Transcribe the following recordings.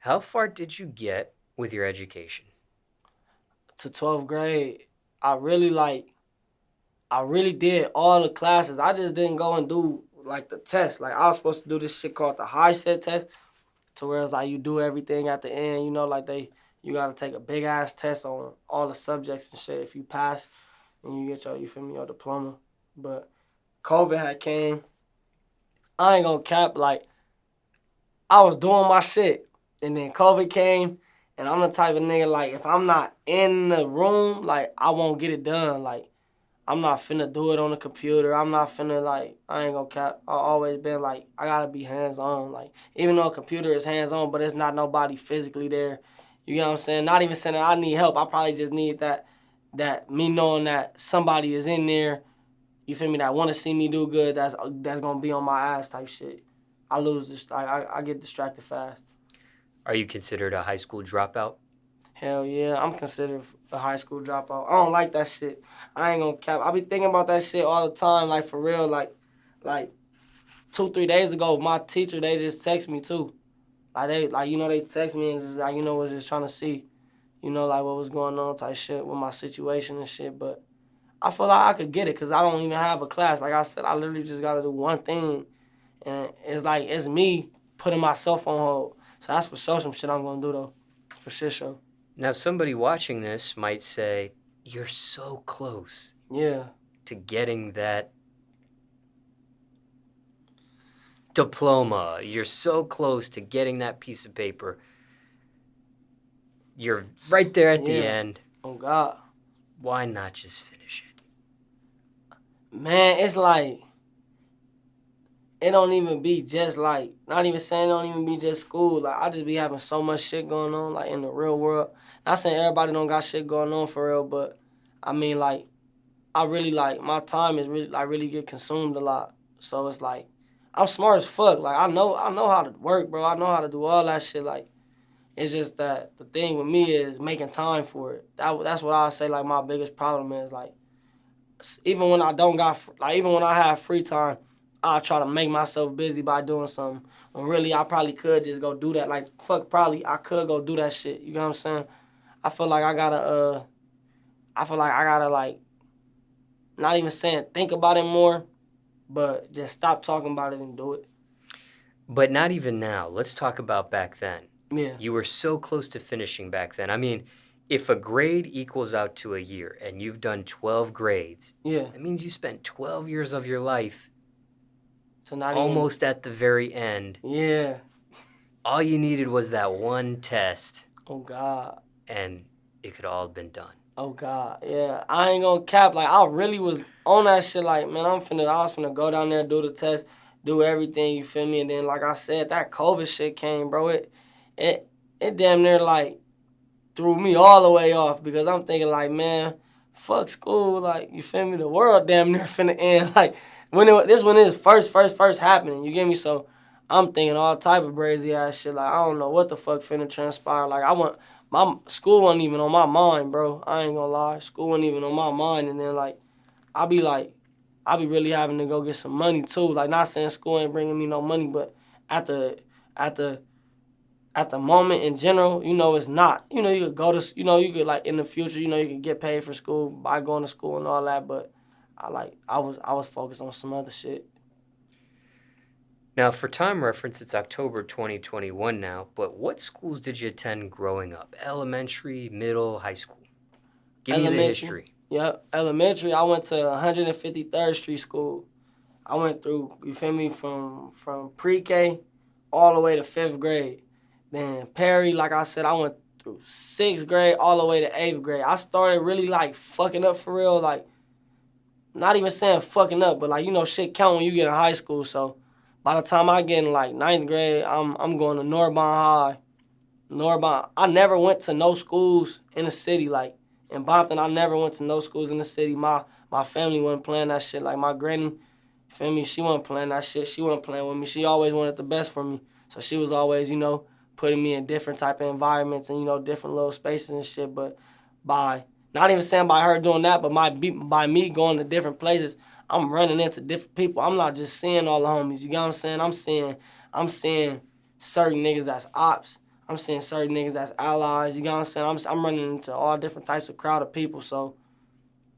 How far did you get with your education? To 12th grade, I really I really did all the classes. I just didn't go and do like the test. Like I was supposed to do this shit called the high set test, to where it's like you do everything at the end. Like you gotta take a big ass test on all the subjects and shit. If you pass, and you get you feel me, your diploma. But COVID had came. I ain't gonna cap, like I was doing my shit, and then COVID came, and I'm the type of nigga like if I'm not in the room, like I won't get it done. Like I'm not finna do it on the computer. I'm not finna like I ain't gonna cap. I always been like I gotta be hands on. Like even though a computer is hands on, but it's not nobody physically there. You know what I'm saying? Not even saying that I need help. I probably just need that me knowing that somebody is in there. You feel me? That want to see me do good. That's gonna be on my ass type shit. I lose this. I get distracted fast. Are you considered a high school dropout? Hell yeah, I'm considered a high school dropout. I don't like that shit. I ain't gonna cap. I be thinking about that shit all the time, like for real. Like 2, 3 days ago, my teacher they just text me too. They text me and just like was just trying to see, like what was going on type shit with my situation and shit. But I feel like I could get it because I don't even have a class. Like I said, I literally just gotta do one thing, and it's like it's me putting myself on hold. So that's for sure some shit I'm gonna do though, for shit show. Now, somebody watching this might say, you're so close Yeah. to getting that diploma. You're so close to getting that piece of paper. You're right there at the end. Oh, God. Why not just finish it? Man, it's like, it don't even be just like, not even saying it don't even be just school. Like, I just be having so much shit going on, like, in the real world. Not saying everybody don't got shit going on for real, but, I mean, like, I really, like, my time is really, like, really get consumed a lot. So it's like, I'm smart as fuck. Like, I know how to work, bro. I know how to do all that shit. Like, it's just that the thing with me is making time for it. That's what I say, like, my biggest problem is, like, even when I don't got, like, even when I have free time, I try to make myself busy by doing something. When really I probably could just go do that. Like, fuck, probably I could go do that shit. You know what I'm saying? I feel like like, not even saying think about it more, but just stop talking about it and do it. But not even now. Let's talk about back then. Yeah. You were so close to finishing back then. I mean, if a grade equals out to a year and you've done 12 grades, Yeah. that means you spent 12 years of your life So not almost at the very end. Yeah. All you needed was that one test. Oh, God. And it could all have been done. Oh, God. Yeah. I ain't gonna cap. Like, I really was on that shit. Like, man, I was finna go down there, do the test, do everything, you feel me? And then, like I said, that COVID shit came, bro. It damn near, like, threw me all the way off because I'm thinking, like, man, fuck school. Like, you feel me? The world damn near finna end. Like, when it first happening, you get me? So, I'm thinking all type of crazy ass shit. Like, I don't know what the fuck finna transpire. Like, my school wasn't even on my mind, bro. I ain't gonna lie. School wasn't even on my mind. And then, like, I be really having to go get some money, too. Like, not saying school ain't bringing me no money, but at the, at the, at the moment in general, it's not. You could go to, you could like in the future, you could get paid for school by going to school and all that, but I was focused on some other shit. Now, for time reference, it's October 2021 now, but what schools did you attend growing up? Elementary, middle, high school? Give me the history. Yep, elementary, I went to 153rd Street School. I went through, you feel me, from pre-K all the way to 5th grade. Then Perry, like I said, I went through 6th grade all the way to 8th grade. I started really, like, fucking up for real, like, not even saying fucking up, but, like, shit count when you get in high school. So by the time I get in, like, 9th grade, I'm going to Northbound High. I never went to no schools in the city, like, in Compton. I never went to no schools in the city. My family wasn't playing that shit. Like, my granny, feel me, she wasn't playing that shit. She wasn't playing with me. She always wanted the best for me. So she was always, putting me in different type of environments and, different little spaces and shit. But not even saying by her doing that, but by me going to different places, I'm running into different people. I'm not just seeing all the homies. You get what I'm saying? I'm seeing certain niggas that's ops. I'm seeing certain niggas that's allies. You know what I'm saying? I'm running into all different types of crowd of people. So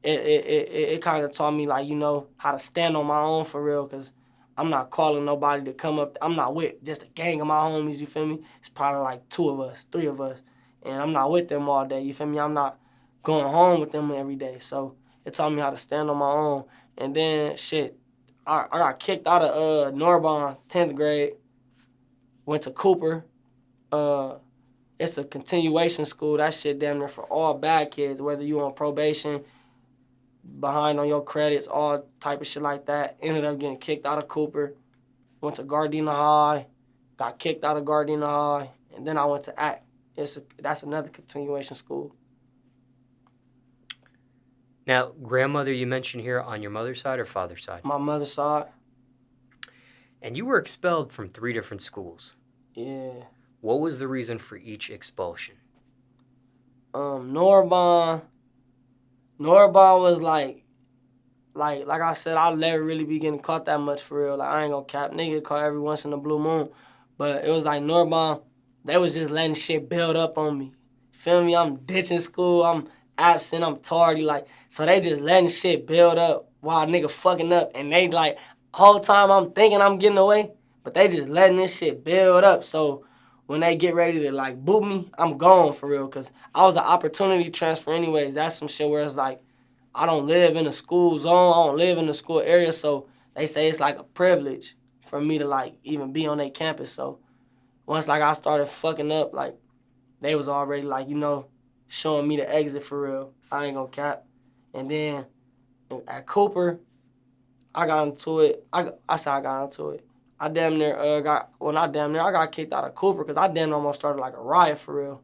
it kind of taught me, like, you know, how to stand on my own for real, because I'm not calling nobody to come up. I'm not with just a gang of my homies, you feel me? It's probably like 2 of us, 3 of us. And I'm not with them all day, you feel me? I'm not going home with them every day. So it taught me how to stand on my own. And then, shit, I got kicked out of Norbonne, 10th grade, went to Cooper. It's a continuation school. That shit damn near for all bad kids, whether you on probation, behind on your credits, all type of shit like that. Ended up getting kicked out of Cooper. Went to Gardena High. Got kicked out of Gardena High. And then I went to ACT. That's another continuation school. Now, grandmother you mentioned here on your mother's side or father's side? My mother's side. And you were expelled from 3 different schools. Yeah. What was the reason for each expulsion? Norbonne was like I said, I'll never really be getting caught that much for real. Like, I ain't gonna cap. Nigga caught every once in a blue moon. But it was like Norbonne, they was just letting shit build up on me. Feel me? I'm ditching school. I'm absent. I'm tardy. Like, so they just letting shit build up while nigga fucking up. And they like, whole time I'm thinking I'm getting away, but they just letting this shit build up. So when they get ready to like boot me, I'm gone for real. Cause I was an opportunity transfer anyways. That's some shit where it's like, I don't live in a school zone. I don't live in the school area. So they say it's like a privilege for me to like even be on their campus. So once like I started fucking up, like they was already like, you know, showing me the exit for real. I ain't gonna cap. And then at Cooper, I got into it. I said I got into it. I damn near I got kicked out of Cooper because I damn near almost started like a riot for real.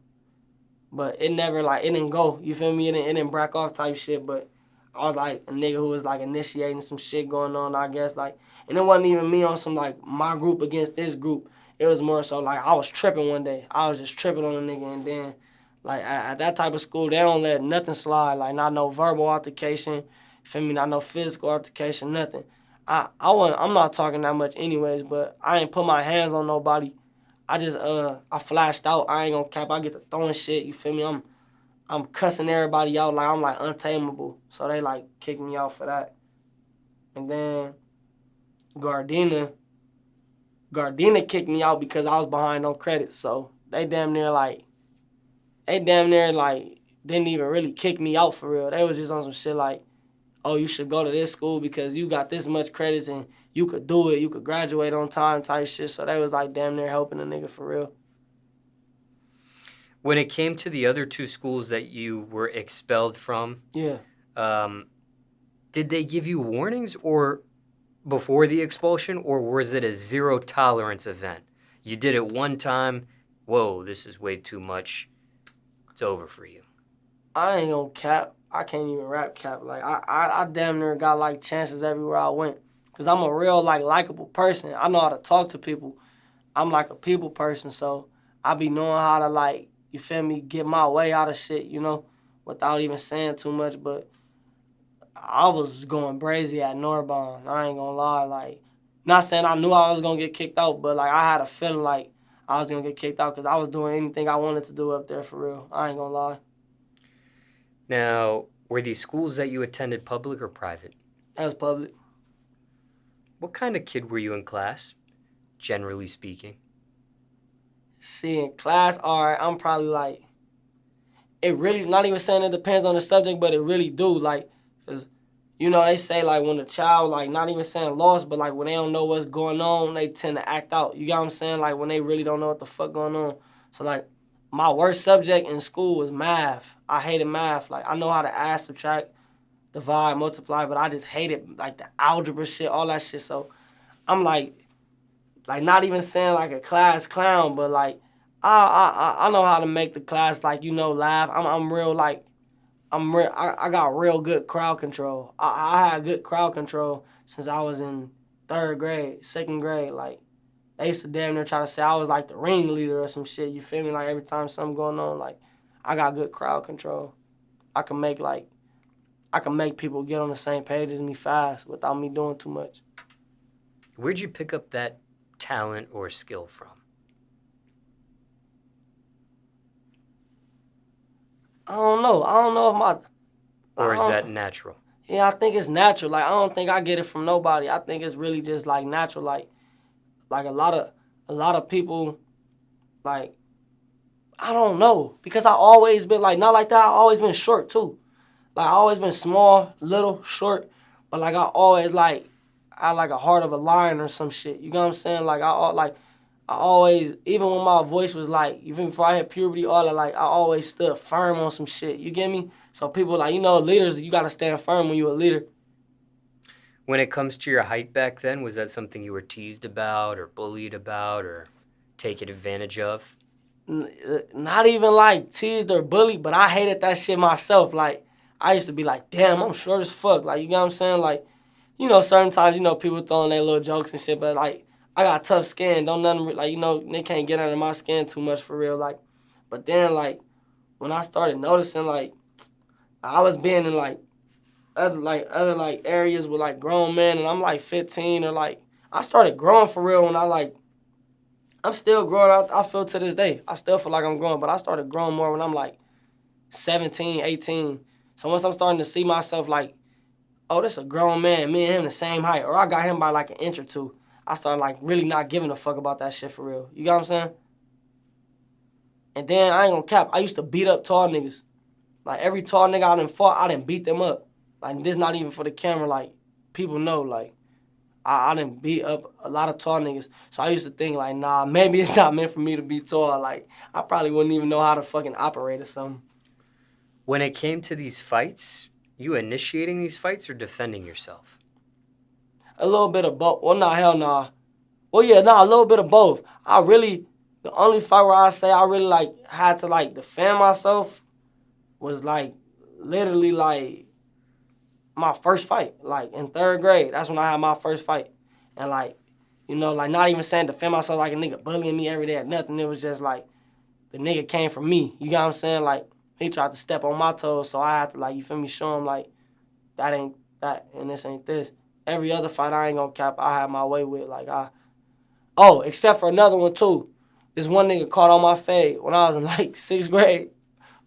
But it never like, it didn't go. You feel me? It didn't break off type shit. But I was like a nigga who was like initiating some shit going on, I guess. Like, and it wasn't even me on some like my group against this group. It was more so like I was tripping one day. I was just tripping on a nigga, and then like at that type of school, they don't let nothing slide. Like, not no verbal altercation, feel me? Not no physical altercation, nothing. I'm not talking that much anyways, but I ain't put my hands on nobody. I just I flashed out. I ain't gonna cap. I get to throwing shit. You feel me? I'm cussing everybody out like I'm like untamable. So they like kicked me out for that. And then Gardena kicked me out because I was behind on credits. So they damn near didn't even really kick me out for real. They was just on some shit like, oh, you should go to this school because you got this much credits and you could do it. You could graduate on time type shit. So they was like damn near helping a nigga for real. When it came to the other 2 schools that you were expelled from, Yeah. Did they give you warnings or before the expulsion, or was it a 0 tolerance event? You did it one time, whoa, this is way too much, it's over for you. I ain't gonna cap. I can't even rap cap. Like, I damn near got like chances everywhere I went. Cause I'm a real like likable person. I know how to talk to people. I'm like a people person, so I be knowing how to like, you feel me, get my way out of shit, you know, without even saying too much. But I was going brazy at Norbonne. I ain't gonna lie. Like, not saying I knew I was gonna get kicked out, but like I had a feeling like I was gonna get kicked out because I was doing anything I wanted to do up there for real. I ain't gonna lie. Now, were these schools that you attended public or private? That was public. What kind of kid were you in class, generally speaking? See, in class, all right, I'm probably like, it really, not even saying it depends on the subject, but it really do. Like, because, you know, they say, like, when a child, like, not even saying lost, but, like, when they don't know what's going on, they tend to act out. You got what I'm saying? Like, when they really don't know what the fuck going on. So, like, my worst subject in school was math. I hated math. Like, I know how to add, subtract, divide, multiply, but I just hated, like, the algebra shit, all that shit. So, I'm, like not even saying, like, a class clown, but, like, I know how to make the class, like, you know, laugh. I'm real, like, I got real good crowd control. I had good crowd control since I was in 3rd grade, 2nd grade. Like, they used to damn near try to say I was like the ringleader or some shit. You feel me? Like, every time something going on, like, I got good crowd control. I can make people get on the same page as me fast without me doing too much. Where'd you pick up that talent or skill from? I don't know. I don't know if my... Or is that natural? Yeah, I think it's natural. Like, I don't think I get it from nobody. I think it's really just, like, natural. Like a lot of people, like, I don't know. Because I always been, like, not like that. I always been short, too. Like, I always been small, little, short. But, like, I always, like, I had, like, a heart of a lion or some shit. You know what I'm saying? Like, I always, even when my voice was, like, even before I hit puberty, all that, like, I always stood firm on some shit. You get me? So people, like, leaders, you got to stand firm when you're a leader. When it comes to your height back then, was that something you were teased about or bullied about or taken advantage of? Not even, like, teased or bullied, but I hated that shit myself. Like, I used to be like, damn, I'm short as fuck. Like, you know what I'm saying? Like, certain times, people throwing their little jokes and shit, but, like, I got tough skin. Don't nothing, like, they can't get under my skin too much for real. Like, but then, like, when I started noticing, like, I was being in, like, other like areas with like grown men, and I'm like 15, or like I started growing for real when I'm still growing out. I feel to this day I still feel like I'm growing, but I started growing more when I'm like 17, 18. So once I'm starting to see myself like, oh, this a grown man, me and him the same height, or I got him by like an inch or two, I started like really not giving a fuck about that shit for real. You got what I'm saying? And then I ain't gonna cap, I used to beat up tall niggas. Like every tall nigga I done fought, I done beat them up. Like, this not even for the camera. Like, people know, like, I done beat up a lot of tall niggas. So I used to think, like, nah, maybe it's not meant for me to be tall. Like, I probably wouldn't even know how to fucking operate or something. When it came to these fights, you initiating these fights or defending yourself? A little bit of both. Well, nah, hell nah. Well, yeah, nah, a little bit of both. The only fight where I say I really, like, had to, like, defend myself was, like, literally, like, my first fight, like in third grade. That's when I had my first fight. And like, like not even saying defend myself like a nigga bullying me every day or nothing. It was just like the nigga came from me. You got what I'm saying? Like he tried to step on my toes, so I had to like, you feel me, show him like that ain't that and this ain't this. Every other fight I ain't gonna cap, I had my way with. Except for another one too. This one nigga caught on my fade when I was in like 6th grade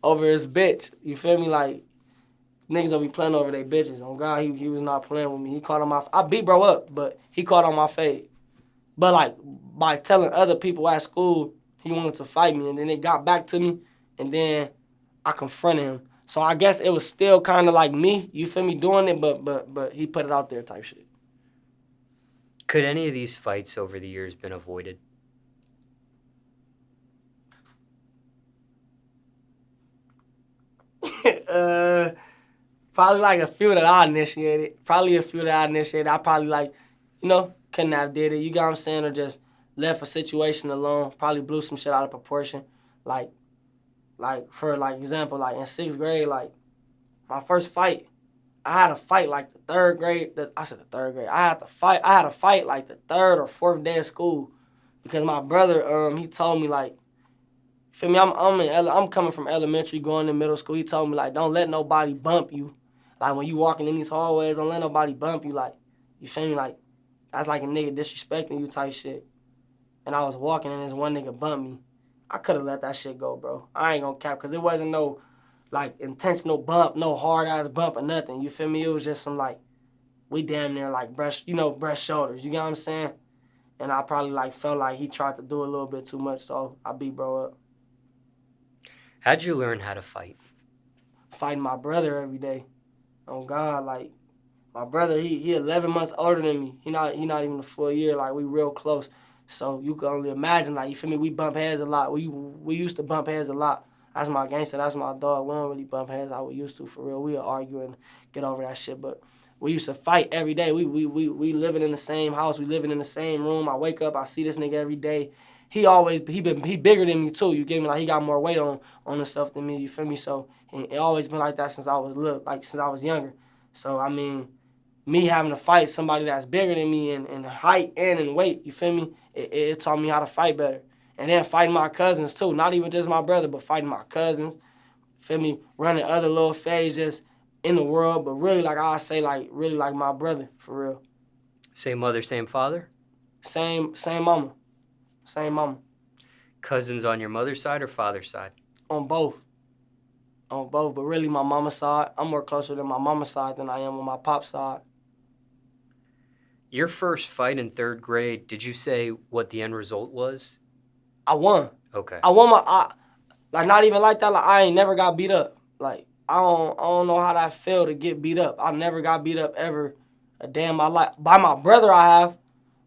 over his bitch. You feel me? Like, niggas don't be playing over their bitches. On God, he was not playing with me. He caught on my... I beat bro up, but he caught on my fade. But, like, by telling other people at school he wanted to fight me, and then they got back to me, and then I confronted him. So I guess it was still kind of like me, you feel me, doing it, but he put it out there type shit. Could any of these fights over the years been avoided? Probably like a few that I initiated. I probably like, couldn't have did it. You got what I'm saying? Or just left a situation alone. Probably blew some shit out of proportion. Like for like example, like in 6th grade, like my first fight, I had a fight like the third grade. I said the third grade. I had a fight like the 3rd or 4th day of school, because my brother he told me like, feel me? I'm coming from elementary going to middle school. He told me like, don't let nobody bump you. Like when you walking in these hallways, don't let nobody bump you. Like, you feel me? Like that's like a nigga disrespecting you type shit. And I was walking and this one nigga bumped me. I could have let that shit go, bro. I ain't gonna cap, because it wasn't no like intentional bump, no hard ass bump or nothing. You feel me? It was just some like, we damn near like brush shoulders. You get what I'm saying? And I probably like felt like he tried to do a little bit too much, so I beat bro up. How'd you learn how to fight? Fighting my brother every day. Oh God, like my brother, he 11 months older than me. He not even a full year. Like we real close. So you can only imagine, like, you feel me? We bump heads a lot. We used to bump heads a lot. That's my gangster. That's my dog. We don't really bump heads how we used to for real. We would argue and get over that shit. But we used to fight every day. We living in the same house. We living in the same room. I wake up, I see this nigga every day. He bigger than me too. You get me? Like he got more weight on himself than me. You feel me? So it always been like that since I was little, like since I was younger. So I mean, me having to fight somebody that's bigger than me in height and in weight, you feel me? It taught me how to fight better. And then fighting my cousins too, not even just my brother, but fighting my cousins, you feel me? Running other little phases in the world, but really, like I say, like really like my brother, for real. Same mother, same father? Same mama. Same mama. Cousins on your mother's side or father's side? On both. on both, but really my mama's side, I'm more closer to my mama's side than I am on my pop's side. Your first fight in 3rd grade, did you say what the end result was? I won. Okay. I won like not even like that. Like I ain't never got beat up. Like I don't know how that feel to get beat up. I never got beat up ever a day in my life. By my brother I have.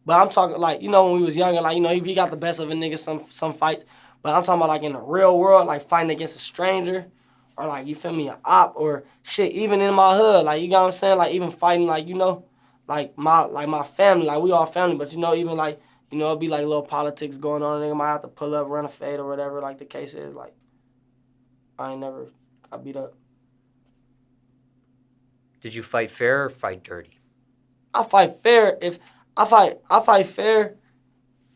But I'm talking like, you know, when we was younger, like, you know, he got the best of a nigga some fights. But I'm talking about like in the real world, like fighting against a stranger. Or like, you feel me, an op or shit, even in my hood. Like, you know what I'm saying? Like even fighting like, you know, like my family, like we all family, but you know, even like, you know, it'd be like little politics going on. A nigga might have to pull up, run a fade or whatever, like the case is. Like, I ain't never got beat up. Did you fight fair or fight dirty? I fight fair if I fight fair.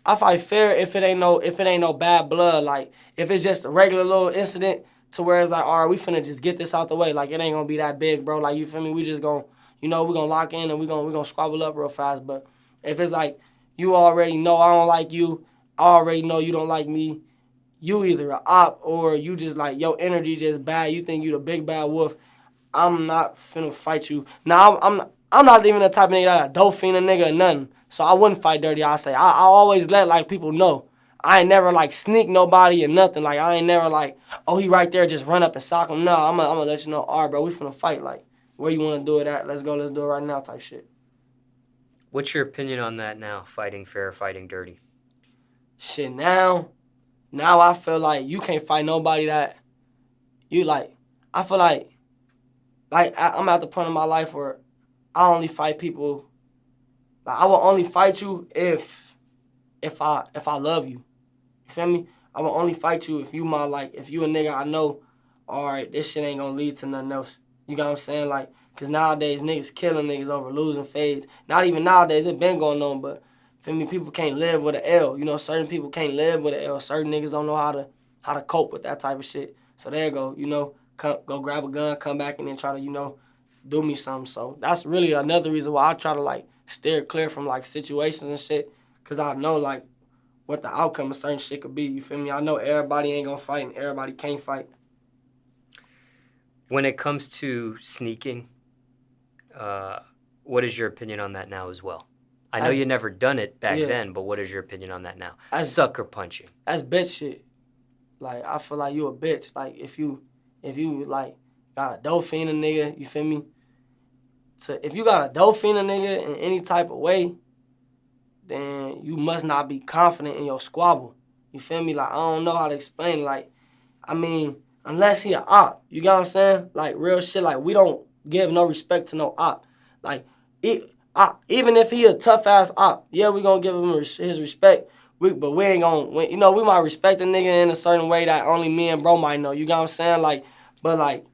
I fight fair if it ain't no bad blood. Like if it's just a regular little incident to where it's like, all right, we finna just get this out the way. Like it ain't gonna be that big, bro. Like you feel me? We just gonna, you know, we gonna lock in and we gonna squabble up real fast. But if it's like you already know I don't like you, I already know you don't like me. You either a op or you just like your energy just bad. You think you the big bad wolf. I'm not finna fight you. Now I'm not even the type of nigga that dope fiend a nigga or nothing. So I wouldn't fight dirty. I say I always let like people know. I ain't never like sneak nobody or nothing. Like I ain't never like, oh he right there, just run up and sock him. No, I'm gonna let you know. All right, bro, we finna fight. Like where you wanna do it at? Let's go. Let's do it right now. Type shit. What's your opinion on that now? Fighting fair, fighting dirty? Shit now I feel like you can't fight nobody that you like. I feel like I'm at the point in my life where I only fight people. Like I will only fight you if I love you. You feel me? I will only fight you if you if you a nigga I know, all right, this shit ain't gonna lead to nothing else. You got what I'm saying? Like, cause nowadays niggas killing niggas over losing fades. Not even nowadays, it been going on, but feel me, people can't live with an L. You know, certain people can't live with an L. Certain niggas don't know how to cope with that type of shit. So there you go, you know, go grab a gun, come back and then try to, you know, do me something. So that's really another reason why I try to like steer clear from like situations and shit. Cause I know like what the outcome of certain shit could be. You feel me? I know everybody ain't gonna fight and everybody can't fight. When it comes to sneaking, what is your opinion on that now as well? I know you never done it back then, but what is your opinion on that now? Sucker punching. That's bitch shit. Like I feel like you a bitch. Like if you like got a dope fiend a nigga, you feel me? So if you got a dope fiend a nigga in any type of way, then you must not be confident in your squabble. You feel me? Like I don't know how to explain it. Like, I mean, unless he a op, you get what I'm saying? Like real shit. Like we don't give no respect to no op. Like even if he a tough ass op, yeah, we gonna give him his respect. But we ain't gonna, you know, we might respect a nigga in a certain way that only me and bro might know. You got what I'm saying? Like, but like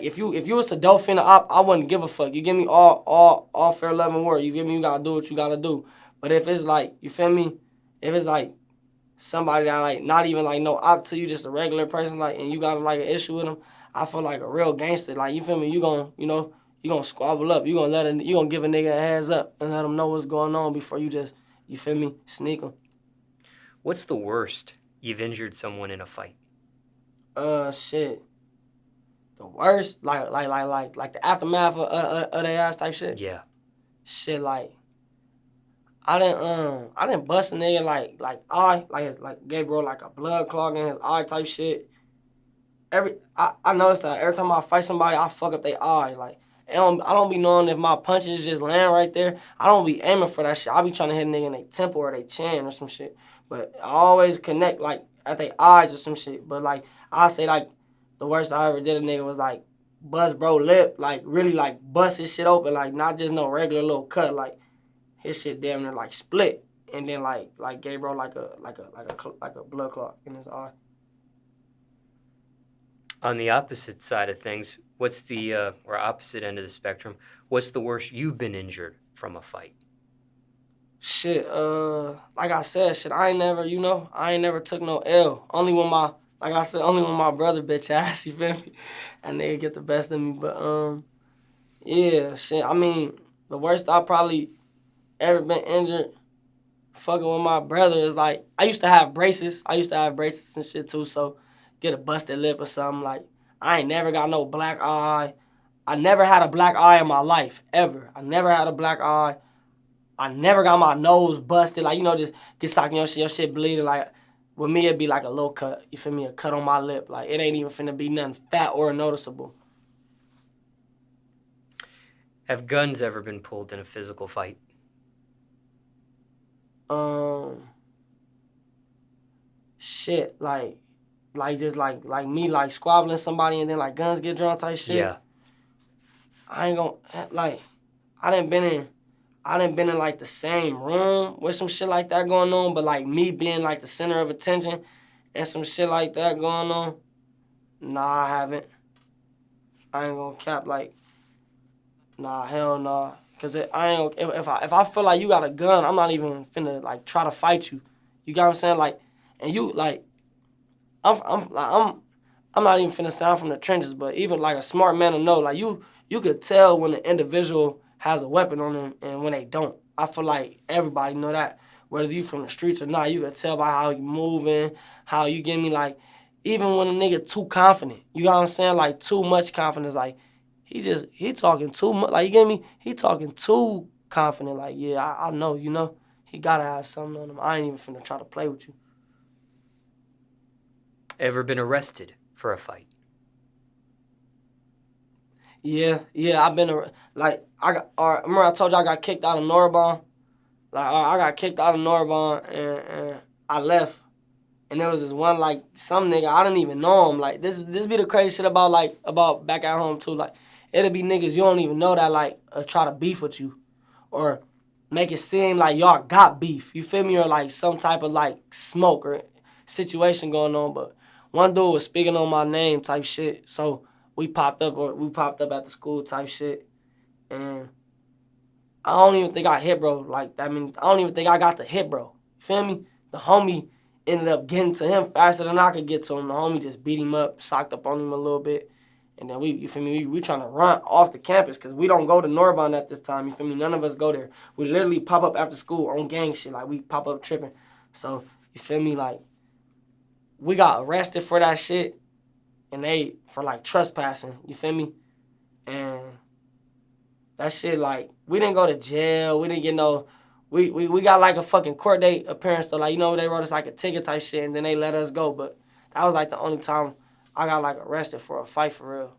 if you was to dolphin the op, I wouldn't give a fuck. You give me all fair love and word. You give me, you gotta do what you gotta do. But if it's like, you feel me? If it's like somebody that like not even like no op to you, just a regular person, like, and you got like an issue with them, I feel like a real gangster. Like, you feel me? You gonna, you know, you gonna squabble up. You gonna give a nigga a heads up and let him know what's going on before you just, you feel me, sneak him. What's the worst you've injured someone in a fight? Shit. The worst, like the aftermath of their ass type shit. Yeah. Shit, like I didn't bust a nigga like eye, like gave bro like a blood clog in his eye type shit. I noticed that every time I fight somebody, I fuck up their eye. Like I don't be knowing if my punches just land right there. I don't be aiming for that shit. I be trying to hit a nigga in their temple or their chin or some shit. But I always connect like at their eyes or some shit. But like I say like the worst I ever did a nigga was like bust bro lip, like really like bust his shit open, like not just no regular little cut, like his shit damn near like split, and then like gave bro like a blood clot in his eye. On the opposite side of things, what's the or opposite end of the spectrum? What's the worst you've been injured from a fight? Shit, like I said, shit, I ain't never took no L. Only when my brother bitch ass, you feel me? And they get the best of me. But yeah, shit. I mean, the worst I probably ever been injured fucking with my brother is like I used to have braces and shit too. So get a busted lip or something, like I ain't never got no black eye. I never had a black eye in my life, ever. I never had a black eye. I never got my nose busted. Like, just get socked in your shit bleeding. Like, with me, it'd be like a little cut. You feel me? A cut on my lip. Like, it ain't even finna be nothing fat or noticeable. Have guns ever been pulled in a physical fight? Shit, like just like me, like squabbling somebody and then like guns get drawn type shit. Yeah. I ain't gonna, like, I done been in like the same room with some shit like that going on, but like me being like the center of attention and some shit like that going on, nah, I haven't. I ain't gonna cap, like, nah, hell nah. Cause I ain't gonna, if I feel like you got a gun, I'm not even finna like try to fight you. You got what I'm saying? Like, and you like, I'm not even finna sound from the trenches, but even like a smart man will know, like you could tell when an individual has a weapon on them and when they don't. I feel like everybody know that. Whether you from the streets or not, you could tell by how you moving, how you get me, like, even when a nigga too confident, you know what I'm saying? Like, too much confidence, like, he talking too much, like, you get me? He talking too confident, like, yeah, I know, he gotta have something on him. I ain't even finna try to play with you. Ever been arrested for a fight? Yeah, I've been, remember I told you I got kicked out of Norbon? Like, I got kicked out of Norbon and I left. And there was this one, like, some nigga, I didn't even know him. Like, this be the crazy shit about back at home, too. Like, it'll be niggas you don't even know that, like, try to beef with you. Or make it seem like y'all got beef. You feel me? Or, like, some type of, like, smoke or situation going on. But one dude was speaking on my name type shit. So we popped up at the school type shit. And I don't even think I hit bro. Like, I don't even think I got the hit bro. You feel me? The homie ended up getting to him faster than I could get to him. The homie just beat him up, socked up on him a little bit. And then you feel me, we trying to run off the campus because we don't go to Norbon at this time. You feel me? None of us go there. We literally pop up after school on gang shit. Like, we pop up tripping. So, you feel me? Like, we got arrested for that shit. And for like trespassing. You feel me? And that shit, like, we didn't go to jail. We didn't get no... We got, like, a fucking court date appearance. So, like, they wrote us, like, a ticket type shit, and then they let us go. But that was, like, the only time I got, like, arrested for a fight for real.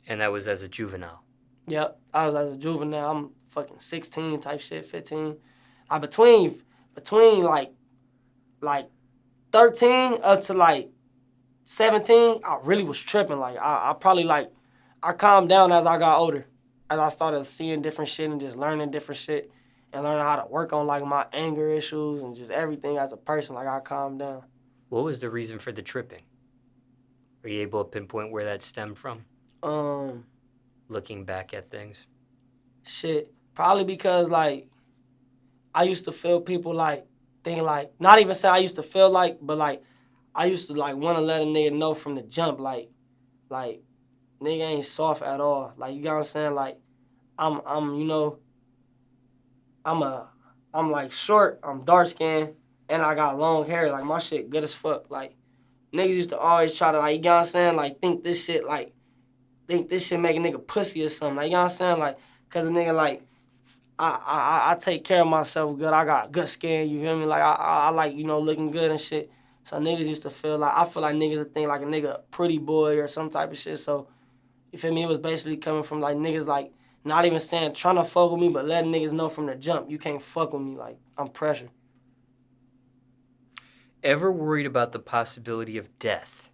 And that was as a juvenile? Yep. I was as a juvenile. I'm fucking 16 type shit, 15. Between like 13 up to, like, 17, I really was tripping. Like, I probably, like... I calmed down as I got older. As I started seeing different shit and just learning different shit and learning how to work on, like, my anger issues and just everything as a person, like, I calmed down. What was the reason for the tripping? Are you able to pinpoint where that stemmed from? Looking back at things? Shit. Probably because, like, I used to feel people, like, think, like, not even say I used to feel like, but, like, I used to, like, want to let a nigga know from the jump, like, nigga ain't soft at all. Like, you got what I'm saying? Like, I'm like short, I'm dark skinned, and I got long hair. Like, my shit good as fuck. Like, niggas used to always try to, like, you got what I'm saying? Like, think this shit make a nigga pussy or something. Like, you know what I'm saying? Like, cause a nigga, like, I take care of myself good. I got good skin, you feel me? Like, I like, looking good and shit. So niggas used to feel like niggas would think like a nigga pretty boy or some type of shit. So, you feel me? It was basically coming from, like, niggas, like, not even saying trying to fuck with me, but letting niggas know from the jump, you can't fuck with me. Like, I'm pressure. Ever worried about the possibility of death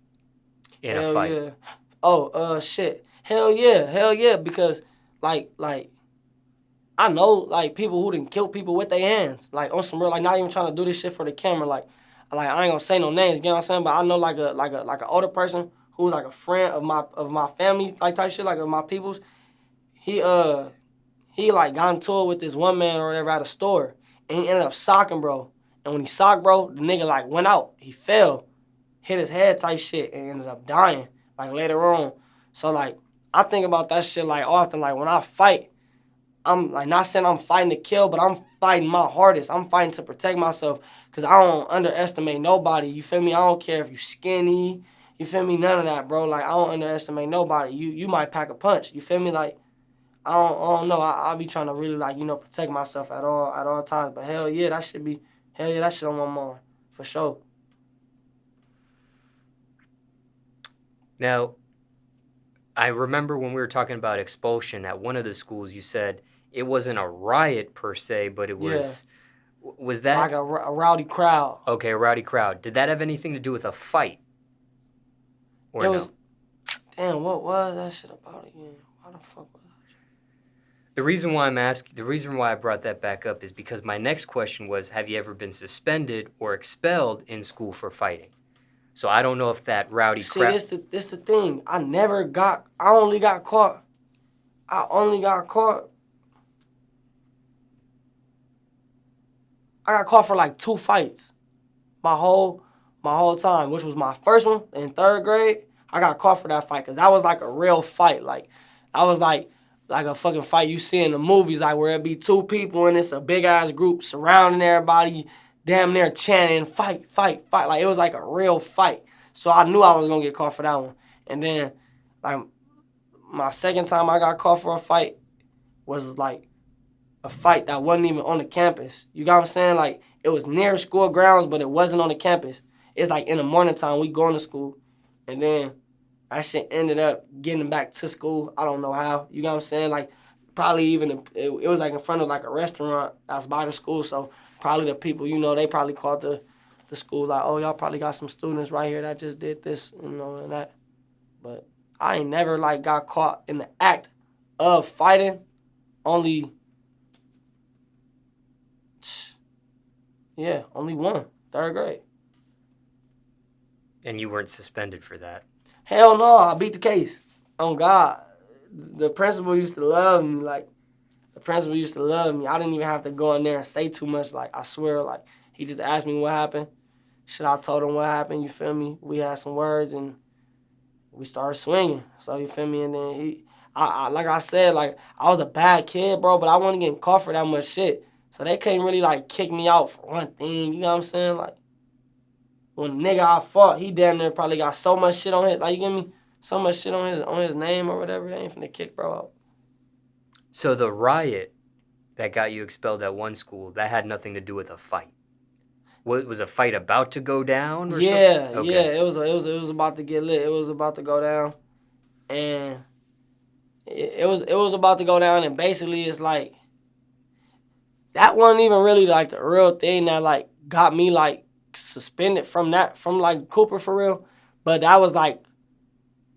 in a fight? Yeah. Oh, shit. Hell yeah. Because, like, I know, like, people who done killed people with their hands. Like, on some real, like, not even trying to do this shit for the camera. Like I ain't gonna say no names, you know what I'm saying? But I know, like an older person who was, like, a friend of my family, like, type shit, like, of my people's. He like, got into it with this one man or whatever at a store. And he ended up socking, bro. And when he socked, bro, the nigga, like, went out. He fell, hit his head type shit, and ended up dying, like, later on. So, like, I think about that shit, like, often. Like, when I fight, I'm, like, not saying I'm fighting to kill, but I'm fighting my hardest. I'm fighting to protect myself because I don't underestimate nobody. You feel me? I don't care if you skinny, You feel me? None of that, bro. Like, I don't underestimate nobody. You might pack a punch. You feel me? Like, I don't know. I be trying to really, like, you know, protect myself at all times. But hell yeah, that shit on my mind. For sure. Now, I remember when we were talking about expulsion at one of the schools, you said it wasn't a riot per se, but it Yeah. was Like that a rowdy crowd. okay, a rowdy crowd. Did that have anything to do with a fight? Or It no? was, damn, what was that shit about again? Why the fuck was that? The reason why I brought that back up is because my next question was, have you ever been suspended or expelled in school for fighting? So I don't know if that rowdy See, crowd. this the thing. I only got caught. I got caught for like 2 fights. My whole time, which was my first one in 3rd grade. I got caught for that fight because that was like a real fight. Like, I was like a fucking fight you see in the movies, like where it be 2 people and it's a big ass group surrounding everybody, damn near chanting, fight, fight, fight. Like, it was like a real fight. So I knew I was gonna get caught for that one. And then, like, my second time I got caught for a fight was like a fight that wasn't even on the campus. You got what I'm saying? Like, it was near school grounds, but it wasn't on the campus. It's like in the morning time, we going to school, and then that shit ended up getting back to school. I don't know how. You got what I'm saying? Like, probably even, it was like in front of like a restaurant that's by the school, so probably the people, you know, they probably called the school like, oh, y'all probably got some students right here that just did this, you know, and that. But I ain't never, like, got caught in the act of fighting. Only one, 3rd grade. And you weren't suspended for that. Hell no, I beat the case. On God. The principal used to love me. Like, the principal used to love me. I didn't even have to go in there and say too much. Like, I swear, like, he just asked me what happened. Shit, I told him what happened, you feel me? We had some words, and we started swinging. So, you feel me? And then like I said, like, I was a bad kid, bro, but I wasn't getting caught for that much shit. So they couldn't really, like, kick me out for one thing. You know what I'm saying? Like, when the nigga I fought, he damn near probably got so much shit on his, like, you get me? So much shit on his name or whatever. They ain't finna kick bro out. So the riot that got you expelled at one school, that had nothing to do with a fight. Was a fight about to go down or something? Yeah, Okay. yeah. It was about to get lit. It was about to go down, and it was about to go down. And basically, it's like that wasn't even really like the real thing that like got me like suspended from like Cooper for real. But that was like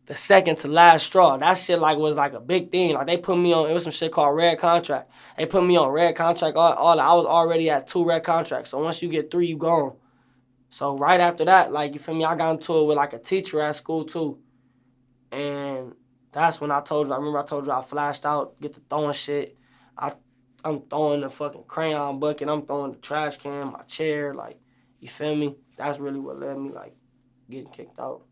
the second to last straw. That shit like was like a big thing. Like, they put me on, it was some shit called red contract. They put me on red contract. All I was already at 2 red contracts. So once you get 3, you gone. So right after that, like, you feel me, I got into it with like a teacher at school too. And that's when I remember I told you I flashed out, get to throwing shit. I'm throwing the fucking crayon bucket, I'm throwing the trash can, my chair, like, you feel me? That's really what led me like getting kicked out.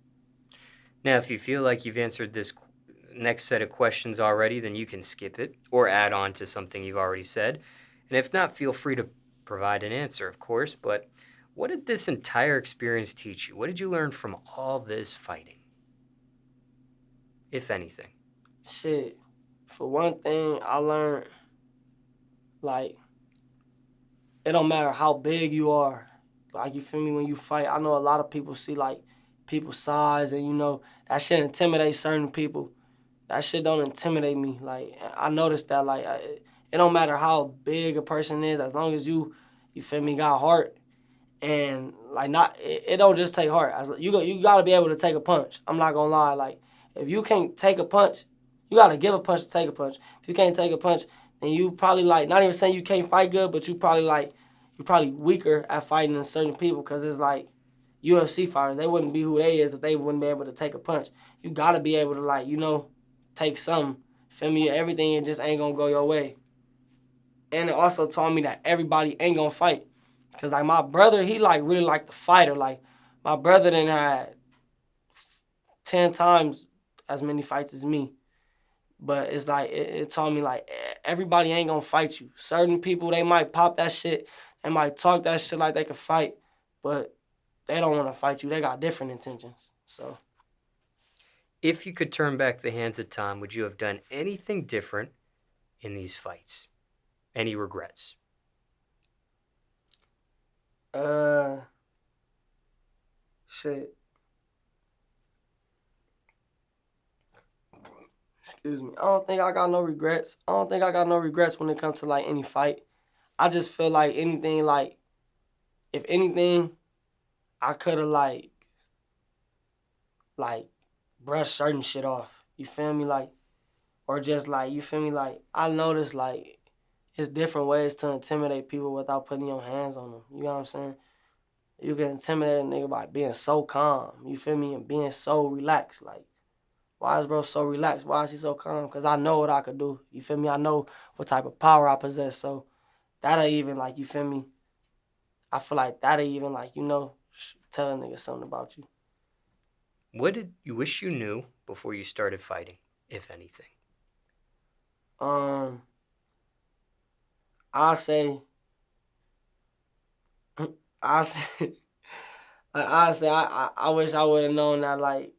Now, if you feel like you've answered this next set of questions already, then you can skip it or add on to something you've already said. And if not, feel free to provide an answer, of course. But what did this entire experience teach you? What did you learn from all this fighting, if anything? Shit, for one thing, I learned, like, it don't matter how big you are. Like, you feel me, when you fight, I know a lot of people see, like, people's size, and, you know, that shit intimidates certain people. That shit don't intimidate me. Like, I noticed that, like, it don't matter how big a person is, as long as you feel me, got heart. And, like, it don't just take heart. You got to be able to take a punch. I'm not going to lie. Like, if you can't take a punch, you got to give a punch to take a punch. If you can't take a punch, then you probably, like, not even saying you can't fight good, but you probably weaker at fighting than certain people, because it's like UFC fighters. They wouldn't be who they is if they wouldn't be able to take a punch. You got to be able to, like, you know, take some. Feel me? Everything, it just ain't going to go your way. And it also taught me that everybody ain't going to fight. Because, like, my brother, he, like, really like the fighter. Like, my brother done had 10 times as many fights as me. But it's like, it taught me, like, everybody ain't going to fight you. Certain people, they might pop that shit. They might talk that shit like they can fight. But they don't want to fight you. They got different intentions. So If you could turn back the hands of time, would you have done anything different in these fights? Any regrets? Shit. Excuse me. I don't think I got no regrets. I don't think I got no regrets when it comes to like any fight. I just feel like anything, like, if anything, I could have like brushed certain shit off. You feel me? Like, or just like, you feel me? Like, I noticed like it's different ways to intimidate people without putting your hands on them. You know what I'm saying? You can intimidate a nigga by being so calm. You feel me? And being so relaxed. Like, why is bro so relaxed? Why is he so calm? Because I know what I could do. You feel me? I know what type of power I possess. So that'll even, like, you feel me? I feel like that'll even, like, you know, tell a nigga something about you. What did you wish you knew before you started fighting, if anything? I say, I say, I wish I would have known that, like,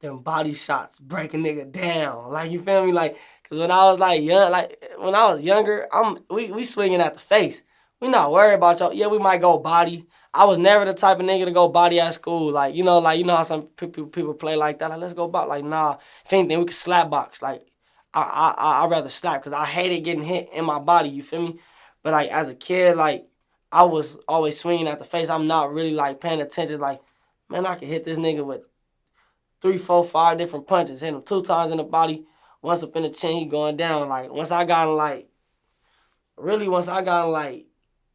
them body shots break a nigga down. Like, you feel me? Like, cause when I was like young, like when I was younger, we swinging at the face. We not worried about y'all. Yeah, we might go body. I was never the type of nigga to go body at school. Like, you know how some people play like that. Like, let's go body. Like, nah. If anything, we could slap box. Like, I'd rather slap because I hated getting hit in my body. You feel me? But like as a kid, like I was always swinging at the face. I'm not really like paying attention. Like, man, I could hit this nigga with 3, 4, 5 different punches. Hit him 2 times in the body, once up in the chin, he going down. Like, once I got in, like,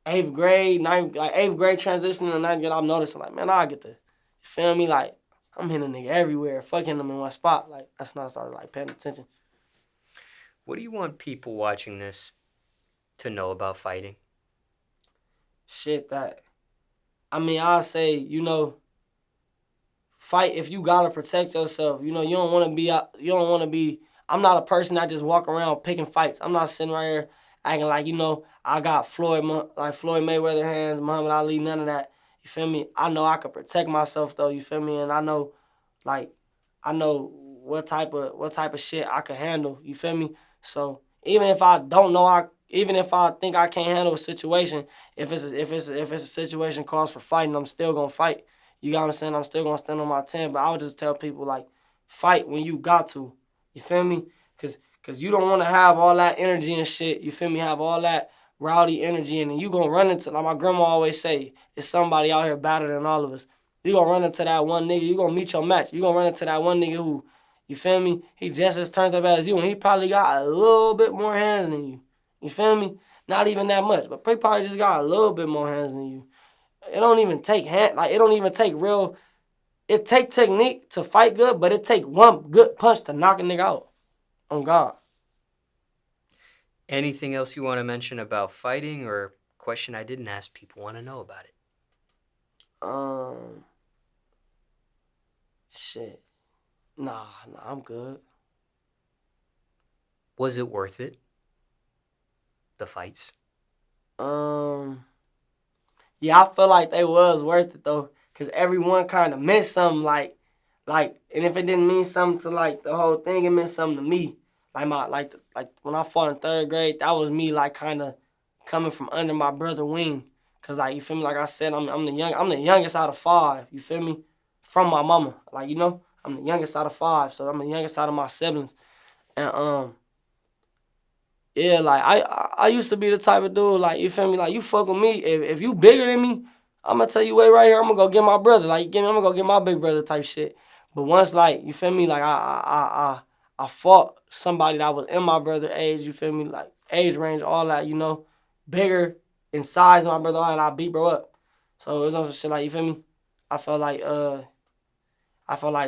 8th grade, 8th grade transition to 9th grade, I'm noticing, like, man, I get the, you feel me? Like, I'm hitting a nigga everywhere. Fuck hitting him in one spot. Like, that's when I started, like, paying attention. What do you want people watching this to know about fighting? Shit that, I mean, I'll say, you know, fight if you gotta protect yourself. You know, you don't want to be, I'm not a person that just walk around picking fights. I'm not sitting right here acting like, you know, I got Floyd Mayweather hands, Muhammad Ali, none of that. You feel me? I know I can protect myself though, you feel me? And I know, like, I know what type of shit I can handle, you feel me? So even if I don't know even if I think I can't handle a situation, if it's a situation calls for fighting, I'm still gonna fight. You got what I'm saying? I'm still gonna stand on my 10, but I would just tell people like, fight when you got to. You feel me? Cause you don't want to have all that energy and shit. You feel me? Have all that rowdy energy, and then you gonna run into, like my grandma always say, it's somebody out here better than all of us. You gonna run into that one nigga. You gonna meet your match. You gonna run into that one nigga who, you feel me? He just as turned up as you, and he probably got a little bit more hands than you. You feel me? Not even that much, but he probably just got a little bit more hands than you. It don't even take it don't even take real. It take technique to fight good, but it take one good punch to knock a nigga out. On God. Anything else you want to mention about fighting, or question I didn't ask people want to know about it? Shit. Nah, I'm good. Was it worth it? The fights? Yeah, I feel like they was worth it though, cause everyone kind of meant something. And if it didn't mean something to like the whole thing, it meant something to me. Like when I fought in 3rd grade, that was me like kind of coming from under my brother wing, cause like you feel me. Like I said, I'm the youngest out of 5. You feel me? From my mama, like you know, I'm the youngest out of 5, so I'm the youngest out of my siblings, and yeah, like I used to be the type of dude, like you feel me, like you fuck with me. If you bigger than me, I'm gonna tell you wait right here, I'm gonna go get my brother. Like I'm gonna go get my big brother type shit. But once like you feel me, like I fought somebody that was in my brother age, you feel me, like age range, all that, you know, bigger in size than my brother, and I beat bro up. So it was on some shit like you feel me. I felt like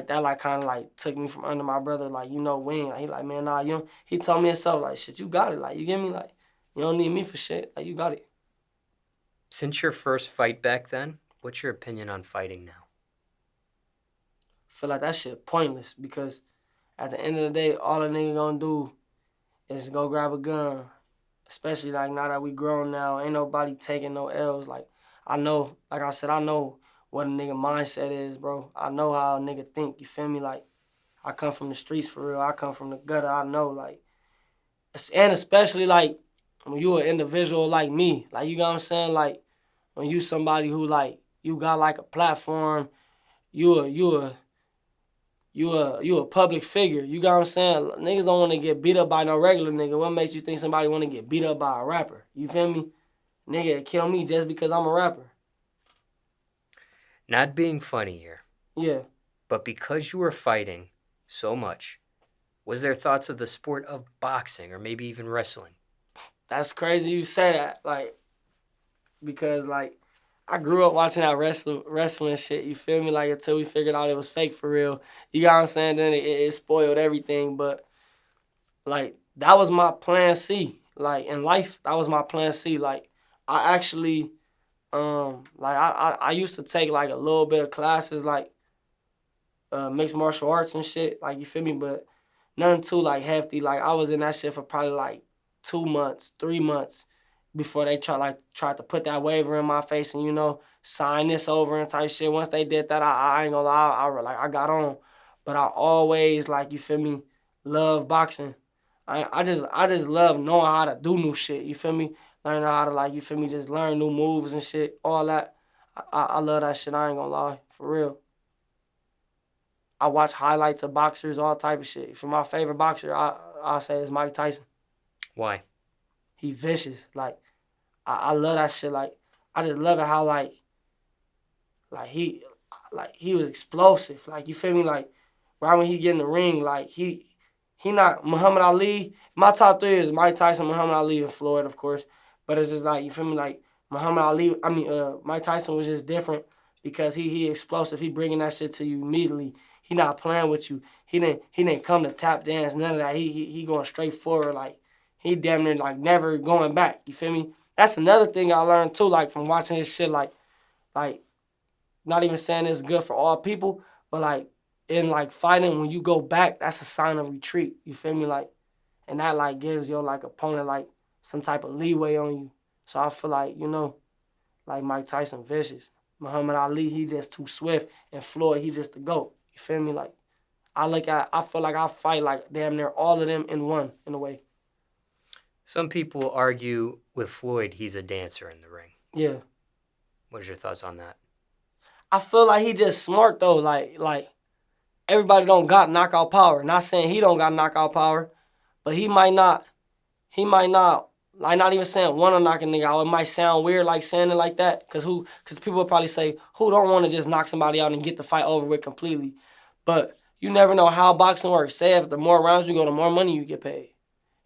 that like kind of like took me from under my brother, like, you know, wing. Like, he like, man, nah, you don't, he told me himself, like, shit, you got it. Like, you get me? Like, you don't need me for shit. Like, you got it. Since your first fight back then, what's your opinion on fighting now? Feel like that shit pointless because at the end of the day, all a nigga gonna do is go grab a gun. Especially like now that we grown now, ain't nobody taking no L's. Like I know, like I said, I know what a nigga mindset is, bro. I know how a nigga think, you feel me? Like, I come from the streets for real. I come from the gutter. I know, like, and especially, like, when you an individual like me, like, you know what I'm saying? Like, when you somebody who, like, you got, like, a platform, you a public figure. You got what I'm saying? Niggas don't want to get beat up by no regular nigga. What makes you think somebody want to get beat up by a rapper? You feel me? Nigga kill me just because I'm a rapper. Not being funny here, Yeah. but because you were fighting so much, was there thoughts of the sport of boxing or maybe even wrestling? That's crazy you say that. Like, because, like, I grew up watching that wrestling shit, you feel me? Like, until we figured out it was fake for real. You got what I'm saying? Then it spoiled everything. But, like, that was my plan C. Like, in life, that was my plan C. Like, I actually, I used to take, like, a little bit of classes, like, mixed martial arts and shit. Like, you feel me? But nothing too, like, hefty. Like, I was in that shit for probably, like, 2 months, 3 months before they tried to put that waiver in my face and, you know, sign this over and type shit. Once they did that, I ain't gonna lie, I got on. But I always, like, you feel me, love boxing. I just love knowing how to do new shit, you feel me? Learning how to, like, you feel me, just learn new moves and shit, all that. I love that shit, I ain't gonna lie, for real. I watch highlights of boxers, all type of shit. For my favorite boxer, I say is Mike Tyson. Why? He vicious. Like, I love that shit. Like, I just love it how like he was explosive. Like, you feel me? Like, right when he get in the ring, like he not Muhammad Ali. My top three is Mike Tyson, Muhammad Ali, and Floyd, of course. But it's just like, you feel me? Like, Mike Tyson was just different because he explosive. He bringing that shit to you immediately. He not playing with you. He didn't come to tap dance, none of that. He going straight forward. Like, he damn near, like, never going back. You feel me? That's another thing I learned too, like, from watching his shit. Like, not even saying it's good for all people, but, like, in, like, fighting, when you go back, that's a sign of retreat. You feel me? Like, and that, like, gives your, like, opponent, like, some type of leeway on you. So I feel like, you know, like, Mike Tyson vicious. Muhammad Ali, he just too swift, and Floyd, he just the GOAT. You feel me? Like, I feel like I fight, like, damn near all of them in one, in a way. Some people argue with Floyd he's a dancer in the ring. Yeah. What are your thoughts on that? I feel like he just smart, though. Like everybody don't got knockout power. Not saying he don't got knockout power, but he might not, like, not even saying want to knock a nigga out. It might sound weird, like, saying it like that, because people would probably say, who don't want to just knock somebody out and get the fight over with completely? But you never know how boxing works. Say if the more rounds you go, the more money you get paid.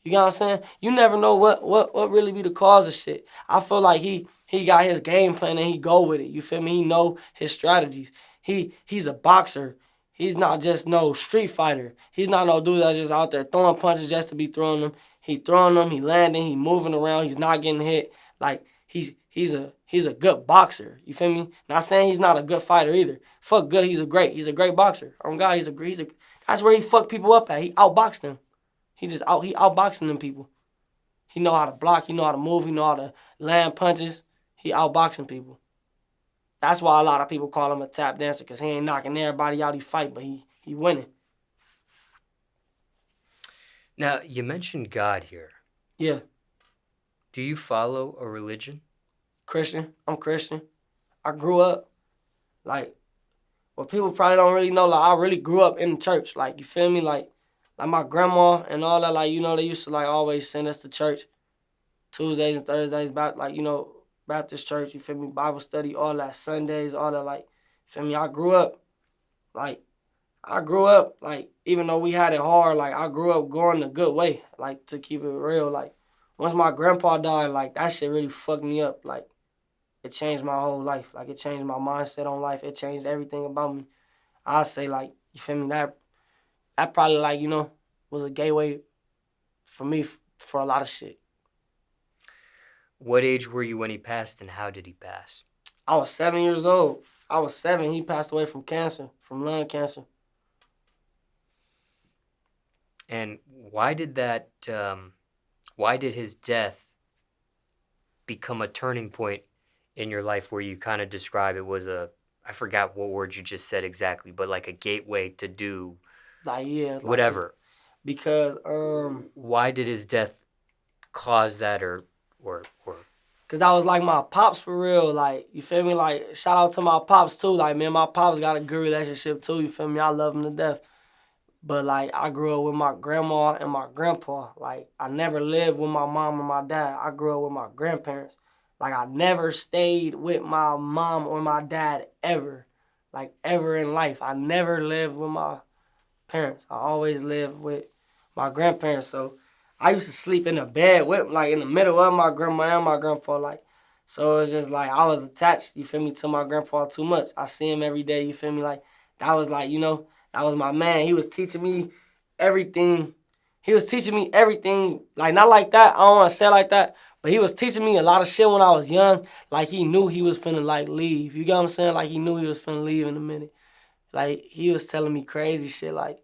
You know what I'm saying? You never know what really be the cause of shit. I feel like he got his game plan and he go with it. You feel me? He know his strategies. He's a boxer. He's not just no street fighter. He's not no dude that's just out there throwing punches just to be throwing them. He throwing them, he landing, he moving around, he's not getting hit. Like, he's a good boxer. You feel me? Not saying he's not a good fighter either. Fuck good, he's a great boxer. Oh God, that's where he fuck people up at. He outboxed them. He outboxing them people. He know how to block, he know how to move, he know how to land punches. He outboxing people. That's why a lot of people call him a tap dancer, because he ain't knocking everybody out he fight, but he winning. Now, you mentioned God here. Yeah. Do you follow a religion? Christian. I'm Christian. I grew up, like, what people probably don't really know, like, I really grew up in the church. Like, you feel me? Like my grandma and all that, like, you know, they used to, like, always send us to church Tuesdays and Thursdays, like, you know, Baptist church, you feel me, Bible study, all that, Sundays, all that, like, you feel me, I grew up, like, even though we had it hard, like, I grew up going the good way, like, to keep it real, like, once my grandpa died, like, that shit really fucked me up, like, it changed my whole life, like, it changed my mindset on life, it changed everything about me. I say, like, you feel me, that probably, like, you know, was a gateway for me for a lot of shit. What age were you when he passed, and how did he pass? I was 7 years old. I was 7. He passed away from cancer, from lung cancer. And why did his death become a turning point in your life where you kind of describe it was I forgot what word you just said exactly, but like a gateway to do Like, yeah, like, whatever. because Why did his death cause that, or cause I was like my pops for real. Like, you feel me? Like, shout out to my pops too. Like, me and my pops got a good relationship too. You feel me? I love him to death. But like, I grew up with my grandma and my grandpa. Like, I never lived with my mom and my dad. I grew up with my grandparents. Like, I never stayed with my mom or my dad ever. Like, ever in life. I never lived with my parents. I always lived with my grandparents. So I used to sleep in the bed with, like, in the middle of my grandma and my grandpa. Like, so it was just like I was attached, you feel me, to my grandpa too much. I see him every day, you feel me? Like, that was like, that was my man. He was teaching me everything. He was teaching me everything. Like, not like that. I don't want to say it like that. But he was teaching me a lot of shit when I was young. Like, he knew he was finna, like, leave. You get what I'm saying? Like, he knew he was finna leave in a minute. Like, he was telling me crazy shit. Like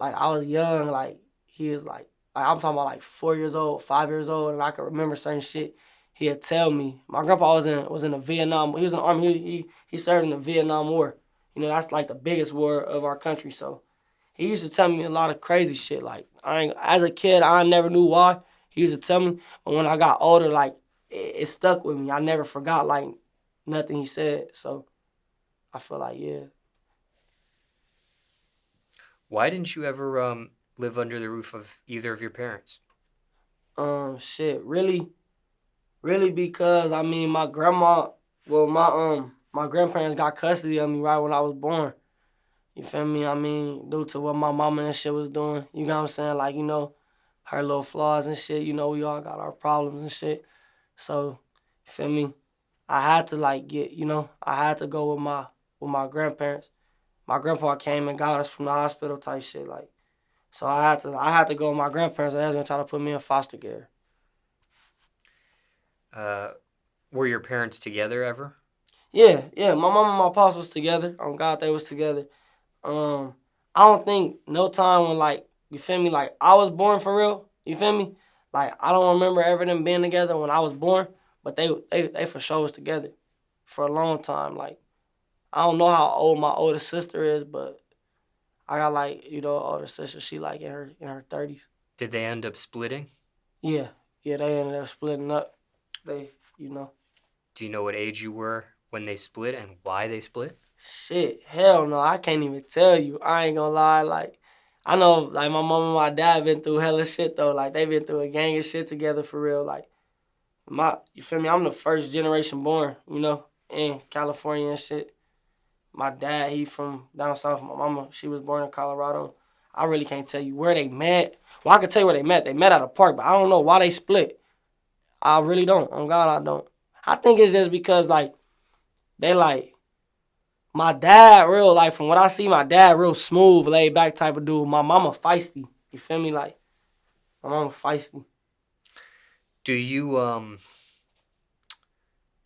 I was young. Like, he was like I'm talking about like 4 years old, 5 years old, and I could remember certain shit. He'd tell me. My grandpa was in the Vietnam. He was in the army. He served in the Vietnam War. That's like the biggest war of our country. So he used to tell me a lot of crazy shit. Like, as a kid, I never knew why. He used to tell me, but when I got older, like, it stuck with me. I never forgot, like, nothing he said. So I feel like, yeah. why didn't you ever live under the roof of either of your parents? Shit, really because I mean my grandma, well my grandparents got custody of me right when I was born. You feel me? I mean, due to what my mama and shit was doing. You know what I'm saying? Like, her little flaws and shit. We all got our problems and shit. So, you feel me? I had to like I had to go with my grandparents. My grandpa came and got us from the hospital type shit. Like, so I had to go with my grandparents, and they was gonna try to put me in foster care. Uh, were your parents together ever? Yeah, yeah. My mom and my pops was together. On God, they was together. Um, I don't think no time when, like, you feel me, like, I was born for real. You feel me? Like, I don't remember ever them being together when I was born, but they for sure was together for a long time. Like, I don't know how old my older sister is, but I got, like, an older sister. She like in her 30s. Did they end up splitting? Yeah, yeah. They ended up splitting up. They, you know. Do you know what age you were when they split and why they split? Shit, hell no, I can't even tell you. I ain't gonna lie. Like, I know, like, my mom and my dad been through hella shit though. Like, they been through a gang of shit together for real. Like, you feel me? I'm the first generation born, in California and shit. My dad, he from down south. My mama, she was born in Colorado. I really can't tell you where they met. Well, I can tell you where they met. They met at a park, but I don't know why they split. I really don't. On God, I don't. I think it's just because, like, they like. My dad, real, like, from what I see, my dad, real smooth, laid back type of dude. My mama, feisty. You feel me? Like, my mama, feisty. Do you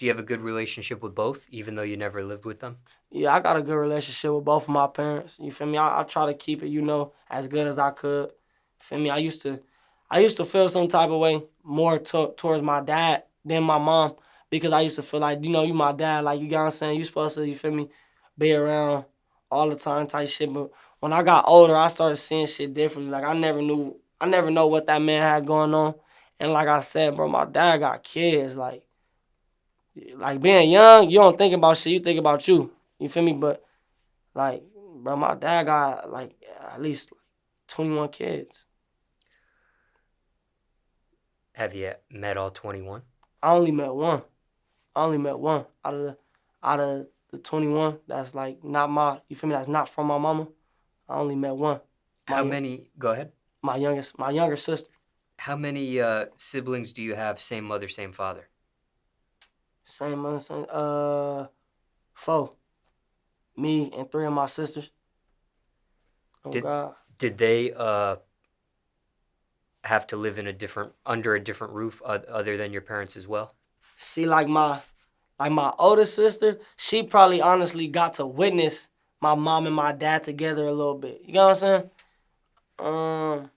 have a good relationship with both, even though you never lived with them? Yeah, I got a good relationship with both of my parents. You feel me? I try to keep it, as good as I could. Feel me? I used to feel some type of way more towards my dad than my mom because I used to feel like, you my dad, like, you got what I'm saying? You supposed to, you feel me, be around all the time type shit. But when I got older, I started seeing shit differently. Like, I never know what that man had going on. And like I said, bro, my dad got kids. Like being young, you don't think about shit, you think about you. You feel me? But, like, bro, my dad got, like, at least 21 kids. Have you met all 21? I only met one. Out of the 21. That's like not you feel me? That's not from my mama. I only met one. How My many? Go ahead. my younger sister. How many siblings do you have? Same mother, same father. Same mother, same. Four. Me and three of my sisters. Oh Did God. did they have to live under a different roof other than your parents as well? See, like my older sister, she probably honestly got to witness my mom and my dad together a little bit. You know what I'm saying?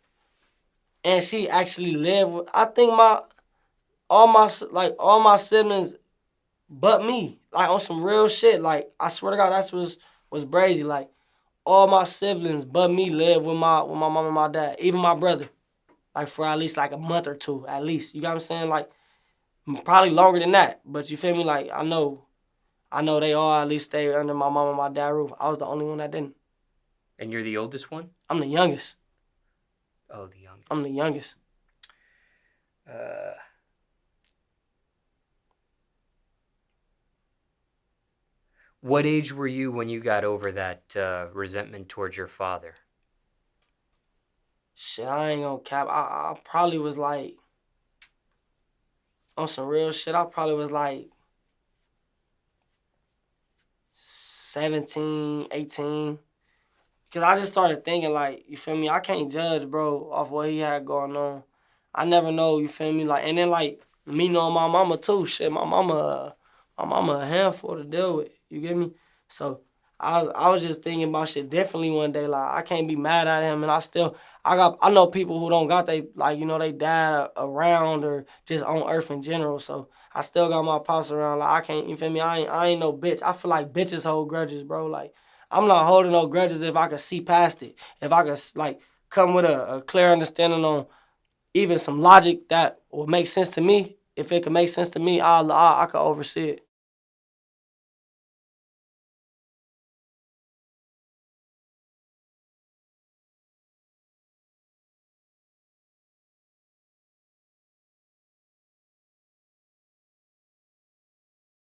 And she actually lived with, I think all my siblings but me, like on some real shit. Like I swear to God, that's was crazy. Like all my siblings but me live with my mom and my dad, even my brother. Like for at least like a month or two, at least. You got what I'm saying? Like probably longer than that. But you feel me? Like I know they all at least stay under my mom and my dad roof. I was the only one that didn't. And you're the oldest one? I'm the youngest. Oh, the youngest. I'm the youngest. What age were you when you got over that resentment towards your father? Shit, I ain't gonna cap. I probably was like, on some real shit, I probably was like 17, 18. Because I just started thinking, like, you feel me? I can't judge, bro, off what he had going on. I never know, you feel me? Like, and then, like, me knowing my mama, too. Shit, my mama a handful to deal with. You get me? So, I was just thinking about shit differently one day. Like, I can't be mad at him. And I know people who don't got they, like, you know, they dad around or just on earth in general. So, I still got my pops around. Like, I can't, you feel me? I ain't no bitch. I feel like bitches hold grudges, bro. Like, I'm not holding no grudges if I could see past it. If I could, like, come with a clear understanding on even some logic that will make sense to me. If it can make sense to me, I could oversee it.